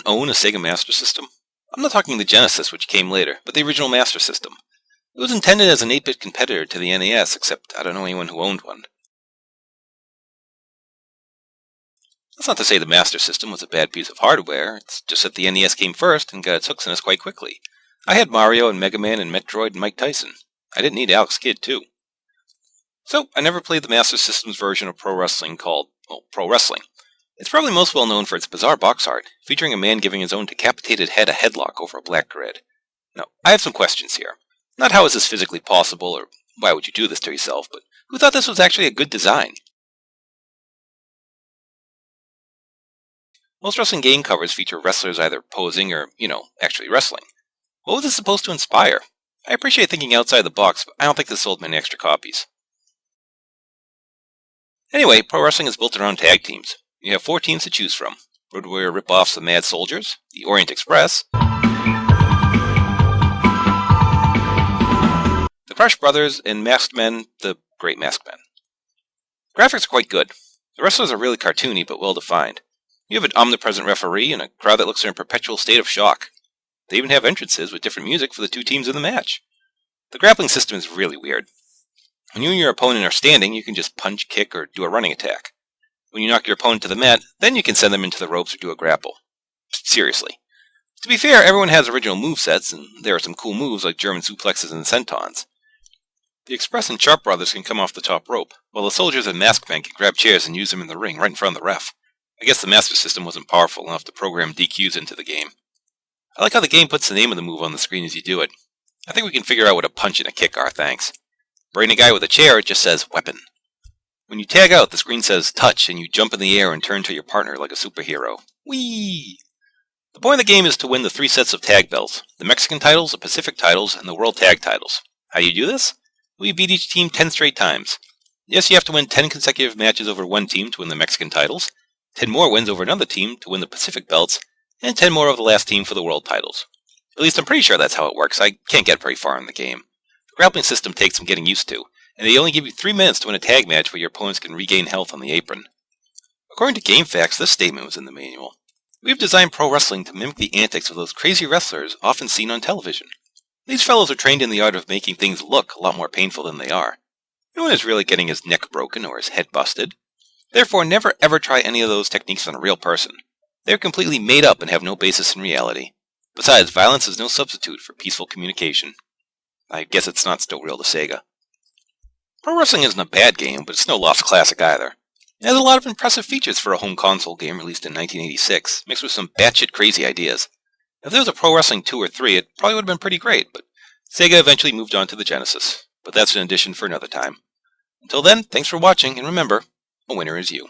own a Sega Master System? I'm not talking the Genesis, which came later, but the original Master System. It was intended as an 8-bit competitor to the NES, except I don't know anyone who owned one. That's not to say the Master System was a bad piece of hardware, it's just that the NES came first and got its hooks in us quite quickly. I had Mario and Mega Man and Metroid and Mike Tyson. I didn't need Alex Kidd, too. So, I never played the Master System's version of pro wrestling called, Pro Wrestling. It's probably most well known for its bizarre box art, featuring a man giving his own decapitated head a headlock over a black grid. Now, I have some questions here. Not how is this physically possible, or why would you do this to yourself, but who thought this was actually a good design? Most wrestling game covers feature wrestlers either posing or, actually wrestling. What was this supposed to inspire? I appreciate thinking outside the box, but I don't think this sold many extra copies. Anyway, pro wrestling is built around tag teams. You have 4 teams to choose from. Road Warrior rip-offs the Mad Soldiers, the Orient Express, the Crush Brothers, and Masked Men, the Great Masked Men. Graphics are quite good. The wrestlers are really cartoony but well-defined. You have an omnipresent referee and a crowd that looks in a perpetual state of shock. They even have entrances with different music for the 2 teams in the match. The grappling system is really weird. When you and your opponent are standing, you can just punch, kick, or do a running attack. When you knock your opponent to the mat, then you can send them into the ropes or do a grapple. Seriously. To be fair, everyone has original movesets, and there are some cool moves like German suplexes and sentons. The Express and Sharp Brothers can come off the top rope, while the Soldiers and Masked Men can grab chairs and use them in the ring right in front of the ref. I guess the Master System wasn't powerful enough to program DQs into the game. I like how the game puts the name of the move on the screen as you do it. I think we can figure out what a punch and a kick are, thanks. Brain a guy with a chair, it just says weapon. When you tag out, the screen says touch, and you jump in the air and turn to your partner like a superhero. Whee! The point of the game is to win the 3 sets of tag belts: the Mexican titles, the Pacific titles, and the World Tag titles. How do you do this? Well, you beat each team 10 straight times. Yes, you have to win 10 consecutive matches over one team to win the Mexican titles, 10 more wins over another team to win the Pacific belts, and 10 more over the last team for the World titles. At least I'm pretty sure that's how it works. I can't get very far in the game. The grappling system takes some getting used to, and they only give you 3 minutes to win a tag match where your opponents can regain health on the apron. According to GameFAQs, this statement was in the manual. We've designed pro wrestling to mimic the antics of those crazy wrestlers often seen on television. These fellows are trained in the art of making things look a lot more painful than they are. No one is really getting his neck broken or his head busted. Therefore, never ever try any of those techniques on a real person. They are completely made up and have no basis in reality. Besides, violence is no substitute for peaceful communication. I guess it's not still real to Sega. Pro Wrestling isn't a bad game, but it's no lost classic either. It has a lot of impressive features for a home console game released in 1986, mixed with some batshit crazy ideas. If there was a Pro Wrestling 2 or 3, it probably would have been pretty great, but Sega eventually moved on to the Genesis. But that's an addition for another time. Until then, thanks for watching, and remember, a winner is you.